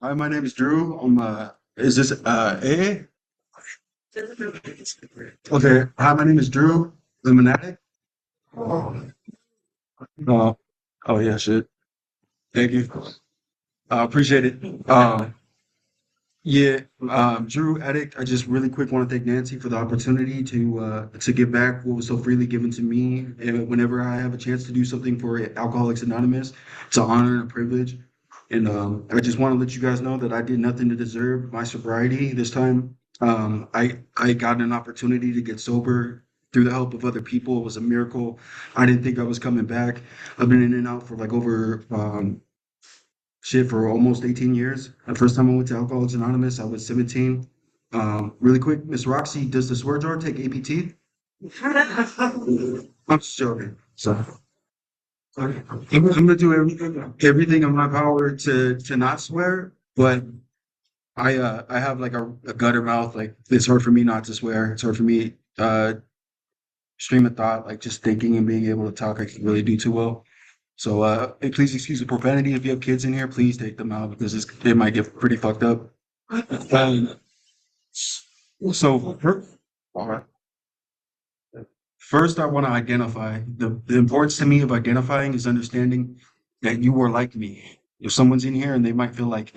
Hi, my name is Drew. Is this A? Okay. Hi, my name is Drew. I'm an addict. Uh, oh yeah, shit. Thank you. I appreciate it. Yeah, Drew, addict. I just really quick want to thank Nancy for the opportunity to give back what was so freely given to me. And whenever I have a chance to do something for Alcoholics Anonymous, it's an honor and a privilege. And I just want to let you guys know that I did nothing to deserve my sobriety this time. I got an opportunity to get sober through the help of other people. It was a miracle. I didn't think I was coming back. I've been in and out for like over shit for almost 18 years. The first time I went to Alcoholics Anonymous, I was 17. Really quick, Miss Roxy, does the swear jar take APT? I'm just joking. So I'm gonna do everything in my power to not swear, but I have like a gutter mouth. Like it's hard for me not to swear. It's hard for me stream of thought, like just thinking and being able to talk. I can really do too well. So hey, please excuse the profanity. If you have kids in here, please take them out because it might get pretty fucked up. Um, so all right. First, I want to identify the importance to me of identifying is understanding that you are like me. If someone's in here and they might feel like,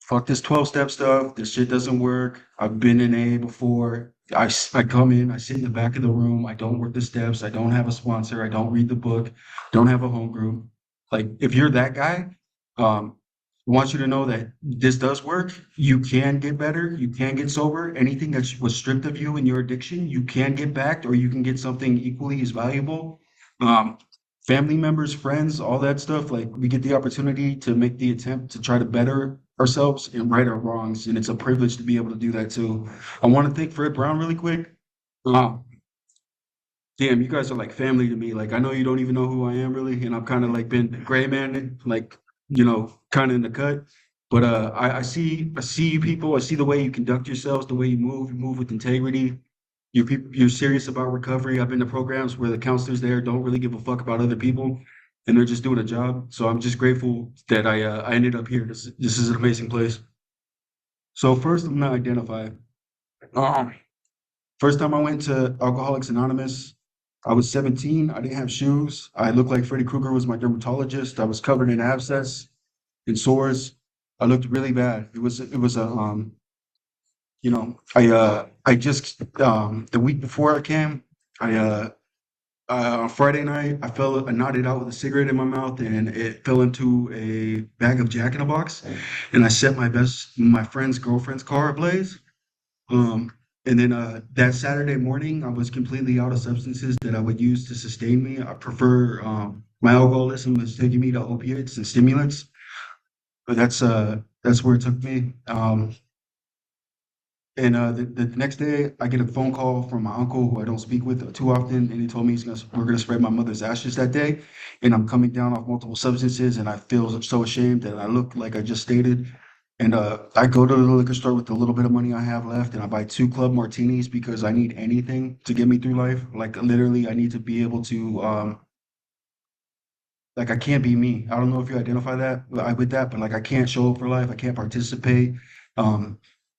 fuck this 12-step stuff, this shit doesn't work. I've been in A before. I come in, I sit in the back of the room, I don't work the steps, I don't have a sponsor, I don't read the book, don't have a home group. Like, if you're that guy, I want you to know that this does work. You can get better, you can get sober. Anything that was stripped of you in your addiction, you can get back, or you can get something equally as valuable. Um, Family members, friends, all that stuff. Like we get the opportunity to make the attempt to try to better ourselves and right our wrongs, and it's a privilege to be able to do that too. I want to thank Fred Brown really quick. Um, Damn, you guys are like family to me. Like I know you don't even know who I am really, and I'm kind of like been gray man, like kind of in the cut. But I see you people. I see the way you conduct yourselves, the way you move with integrity. You're serious about recovery. I've been to programs where the counselors there don't really give a fuck about other people, and they're just doing a job. So I'm just grateful that I ended up here. This is an amazing place. So first, I'm gonna identify. Um, First time I went to Alcoholics Anonymous, I was 17. I didn't have shoes. I looked like Freddy Krueger was my dermatologist. I was covered in abscess and sores. I looked really bad. It was a I just the week before I came, on Friday night I nodded out with a cigarette in my mouth and it fell into a bag of Jack in a Box, and I set my friend's girlfriend's car ablaze. Um, and then that Saturday morning, I was completely out of substances that I would use to sustain me. I prefer my alcoholism is taking me to opiates and stimulants, but that's where it took me. And the next day, I get a phone call from my uncle, who I don't speak with too often, and he told me we're gonna spread my mother's ashes that day, and I'm coming down off multiple substances, and I feel so ashamed that I look like I just stated. And I go to the liquor store with the little bit of money I have left, and I buy two club martinis because I need anything to get me through life. Like literally, I need to be able to like I can't be me. I don't know if you identify with that, but like I can't show up for life. I can't participate. Um,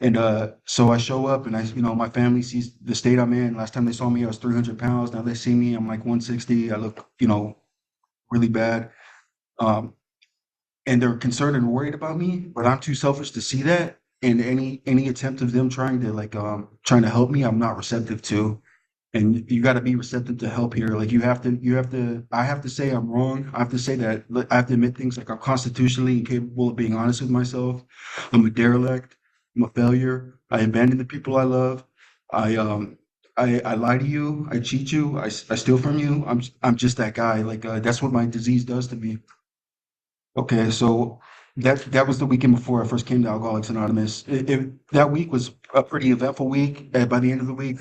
and so I show up, and my family sees the state I'm in. Last time they saw me, I was 300 pounds. Now they see me, I'm like 160. I look, really bad. Um, and they're concerned and worried about me, but I'm too selfish to see that. And any attempt of them trying to help me, I'm not receptive to. And you got to be receptive to help here. Like I have to say I'm wrong. I have to say that I have to admit things like I'm constitutionally incapable of being honest with myself. I'm a derelict. I'm a failure. I abandon the people I love. I I lie to you. I cheat you. I steal from you. I'm just that guy. Like that's what my disease does to me. Okay, so that was the weekend before I first came to Alcoholics Anonymous. That week was a pretty eventful week. By the end of the week,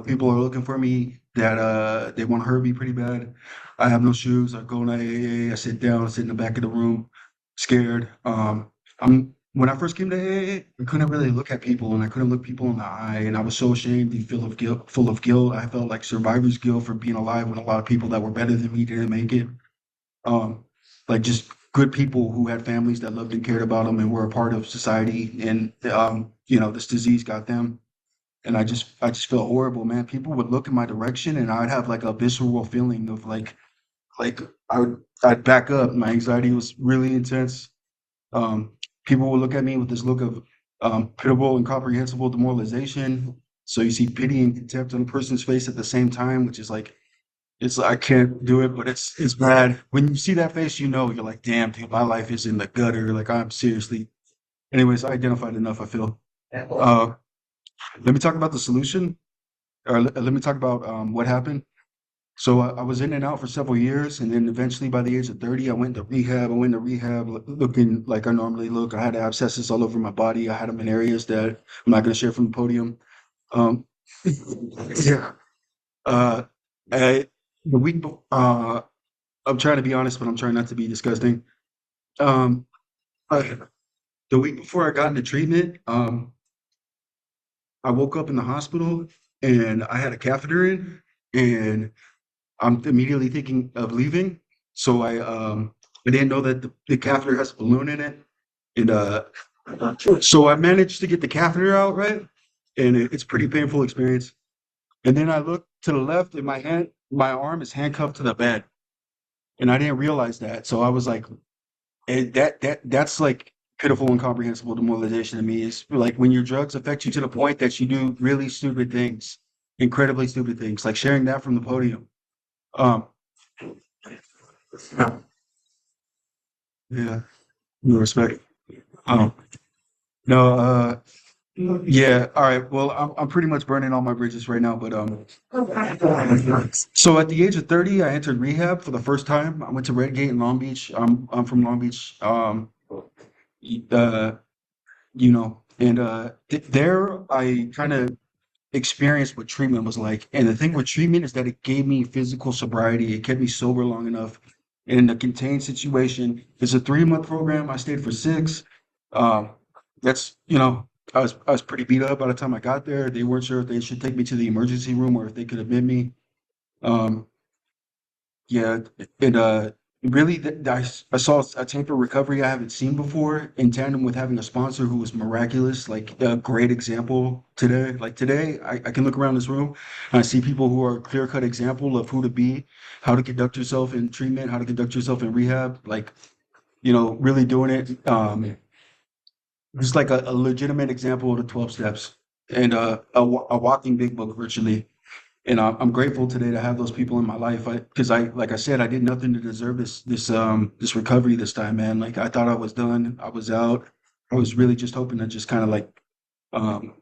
people are looking for me that they want to hurt me pretty bad. I have no shoes. I go in AA. I sit down, I sit in the back of the room, scared. I'm When I first came to AA, I couldn't really look at people, and I couldn't look people in the eye, and I was so ashamed and full of guilt. I felt like survivor's guilt for being alive when a lot of people that were better than me didn't make it. Um, like just good people who had families that loved and cared about them and were a part of society. And you know, this disease got them. And I just felt horrible, man. People would look in my direction and I'd have like a visceral feeling of like I'd back up. My anxiety was really intense. Um, People will look at me with this look of pitiable, incomprehensible demoralization. So you see pity and contempt on a person's face at the same time, which is like it's I can't do it, but it's bad. When you see that face, you know you're like, damn, dude, my life is in the gutter. Like I'm seriously. Anyways, I identified enough. I feel. Uh, Let me talk about the solution, or let me talk about what happened. So I was in and out for several years, and then eventually, by the age of 30, I went to rehab. I went to rehab looking like I normally look. I had abscesses all over my body. I had them in areas that I'm not going to share from the podium. Um, yeah. Uh, I, the week, I'm trying to be honest, but I'm trying not to be disgusting. Um, uh, the week before I got into treatment, I woke up in the hospital and I had a catheter in, and I'm immediately thinking of leaving. So I didn't know that the catheter has a balloon in it. And so I managed to get the catheter out, right? And it's a pretty painful experience. And then I look to the left and my arm is handcuffed to the bed. And I didn't realize that. So I was like, that's like pitiful, incomprehensible demoralization to me. Is like when your drugs affect you to the point that you do really stupid things, incredibly stupid things, like sharing that from the podium. Um, yeah, no respect. Um, no, yeah, all right. Well, I'm pretty much burning all my bridges right now, but so at the age of 30, I entered rehab for the first time. I went to Redgate in Long Beach. I'm from Long Beach. Uh, you know, and there I kind of experienced what treatment was like. And the thing with treatment is that it gave me physical sobriety. It kept me sober long enough in a contained situation. It's a 3-month program. I stayed for 6. Um, that's I was pretty beat up by the time I got there. They weren't sure if they should take me to the emergency room or if they could admit me. Um, yeah, it really I saw a type of recovery I haven't seen before in tandem with having a sponsor who was miraculous, like a great example today. Like today, I can look around this room and I see people who are a clear-cut example of who to be, how to conduct yourself in treatment, how to conduct yourself in rehab, like, really doing it. Just like a legitimate example of the 12 steps and a walking big book virtually. And I'm grateful today to have those people in my life. Because like I said, I did nothing to deserve this recovery this time, man. Like I thought I was done, I was out. I was really just hoping to just kind of like, um,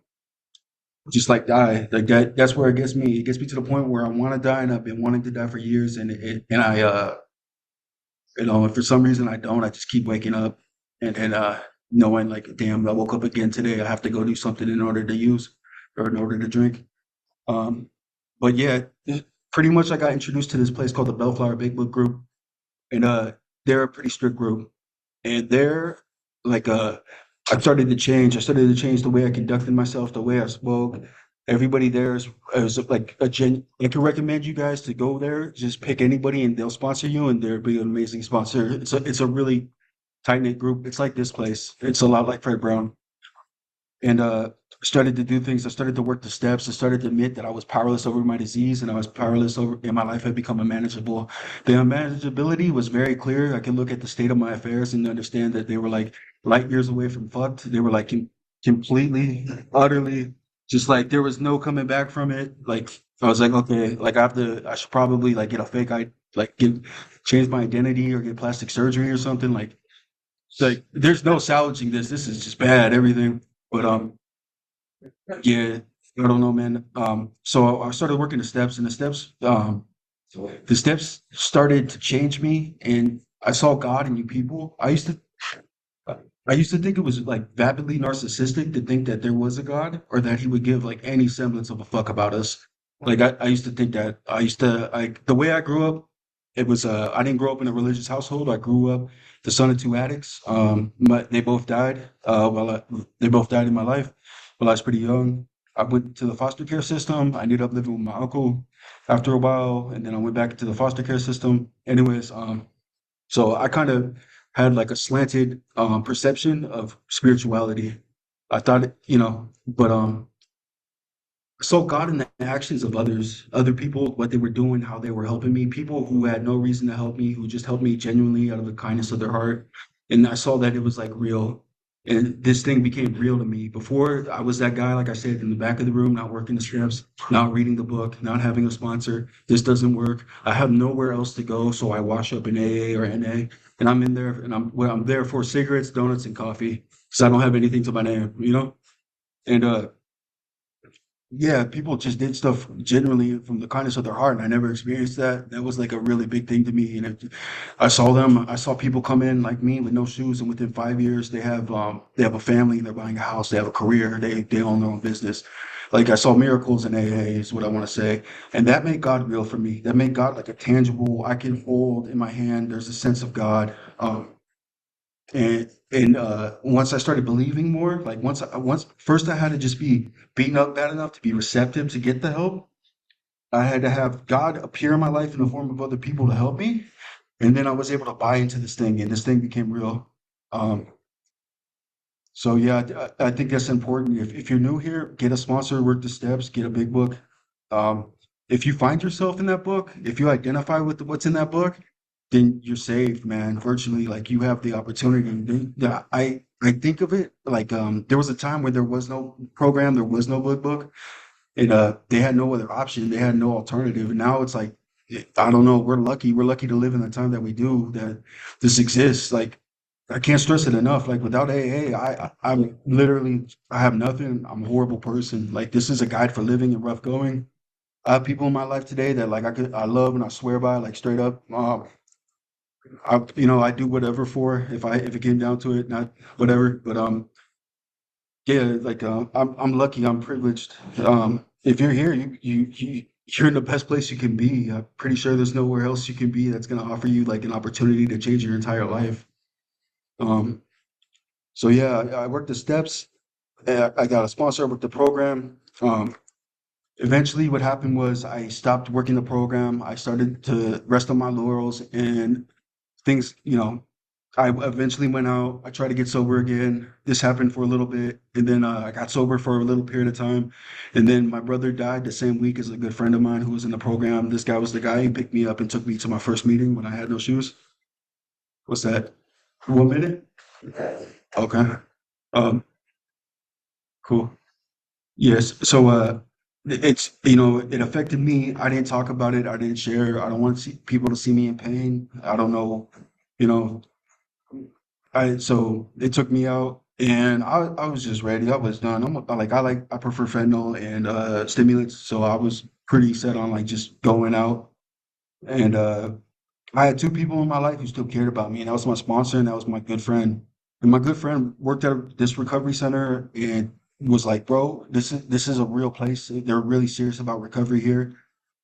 just like die. Like that's where it gets me. It gets me to the point where I want to die, and I've been wanting to die for years. And I, and for some reason I don't. I just keep waking up and knowing like, damn, I woke up again today. I have to go do something in order to use or in order to drink. Um, but yeah, pretty much I got introduced to this place called the Bellflower Big Book Group, and they're a pretty strict group, and they're like I started to change. I started to change the way I conducted myself, the way I spoke. Everybody there is like a gen. I can recommend you guys to go there. Just pick anybody, and they'll sponsor you, and they'll be an amazing sponsor. It's a really tight knit group. It's like this place. It's a lot like Fred Brown and started to do things. I started to work the steps. I started to admit that I was powerless over my disease and I was powerless over, and my life had become unmanageable. The unmanageability was very clear. I can look at the state of my affairs and understand that they were like light years away from fucked. They were like completely, utterly, just like there was no coming back from it. Like I was like, okay, like I should probably like get a fake, like get change my identity or get plastic surgery or something. Like there's no salvaging this. This is just bad, everything. But yeah, I don't know, man. So I started working the steps, and the steps started to change me, and I saw God in you people. I used to think it was like vapidly narcissistic to think that there was a God or that he would give like any semblance of a fuck about us. Like I used to think that the way I grew up, it was I didn't grow up in a religious household. I grew up the son of 2 addicts. But they both died. They both died in my life while I was pretty young. I went to the foster care system. I ended up living with my uncle after a while, and then I went back to the foster care system. Anyways, so I kind of had like a slanted perception of spirituality. I thought but I saw God in the actions of others, other people, what they were doing, how they were helping me, people who had no reason to help me, who just helped me genuinely out of the kindness of their heart. And I saw that it was like real. And this thing became real to me. Before, I was that guy, like I said, in the back of the room, not working the steps, not reading the book, not having a sponsor. This doesn't work. I have nowhere else to go, so I wash up in AA or NA, and I'm in there, and I'm there for cigarettes, donuts, and coffee because I don't have anything to my name. And yeah, people just did stuff genuinely from the kindness of their heart, and I never experienced that. That was like a really big thing to me. And I saw people come in like me with no shoes, and within 5 years, they have a family, they're buying a house, they have a career, they own their own business. Like I saw miracles in AA is what I want to say, and that made God real for me. That made God like a tangible I can hold in my hand. There's a sense of God. And once I started believing more, like once first I had to just be beaten up bad enough to be receptive to get the help. I had to have God appear in my life in the form of other people to help me, and then I was able to buy into this thing, and this thing became real. Um, so yeah, I think that's important. If you're new here, get a sponsor, work the steps, get a big book. Um, if you find yourself in that book, if you identify with what's in that book, then you're saved, man. Virtually, like you have the opportunity. I think of it like there was a time where there was no program, there was no book, and they had no other option, they had no alternative. And now it's like I don't know, we're lucky to live in the time that we do, that this exists. Like I can't stress it enough. Like without AA, I'm literally I have nothing. I'm a horrible person. Like this is a guide for living and rough going. I have people in my life today that like I love and I swear by, like straight up. I do whatever for if it came down to it, not whatever. But yeah, like I'm lucky, I'm privileged. If you're here, you're in the best place you can be. I'm pretty sure there's nowhere else you can be that's gonna offer you like an opportunity to change your entire life. Um, so yeah, I worked the steps. I got a sponsor with the program. Eventually, what happened was I stopped working the program. I started to rest on my laurels, and things, I eventually went out. I tried to get sober again. This happened for a little bit, and then I got sober for a little period of time, and then my brother died the same week as a good friend of mine who was in the program. This guy was the guy who picked me up and took me to my first meeting when I had no shoes. What's that? 1 minute? Okay. Um, cool. Yes. So it affected me. I didn't talk about it. I didn't share. I don't want to see people to see me in pain. I don't know, you know, so it took me out and I was just ready. I was done. I prefer fentanyl and stimulants, so I was pretty set on like just going out. And I had two people in my life who still cared about me, and that was my sponsor and that was my good friend. And my good friend worked at this recovery center and was like, "Bro, this is a real place. They're really serious about recovery here.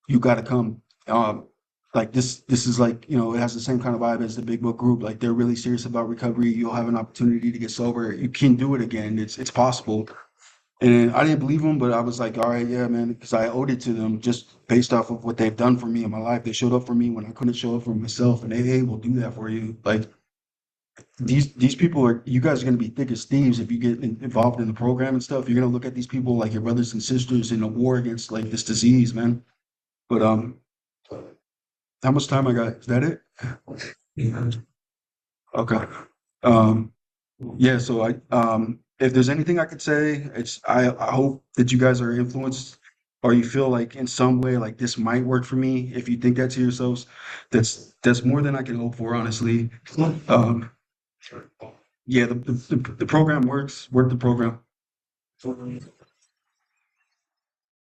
You got to come." Like this is like, it has the same kind of vibe as the Big Book Group. Like they're really serious about recovery. You'll have an opportunity to get sober. You can do it again. It's possible. And I didn't believe them, but I was like, all right, yeah, man, because I owed it to them just based off of what they've done for me in my life. They showed up for me when I couldn't show up for myself, and AA will do that for you. Like these people are, you guys are gonna be thick as thieves if you get involved in the program and stuff. You're gonna look at these people like your brothers and sisters in a war against like this disease, man. But how much time I got? Is that it? Yeah. Okay. Um, yeah, so if there's anything I could say, I hope that you guys are influenced or you feel like in some way like this might work for me. If you think that to yourselves, that's more than I can hope for, honestly. Um, yeah, the program works. Work the program.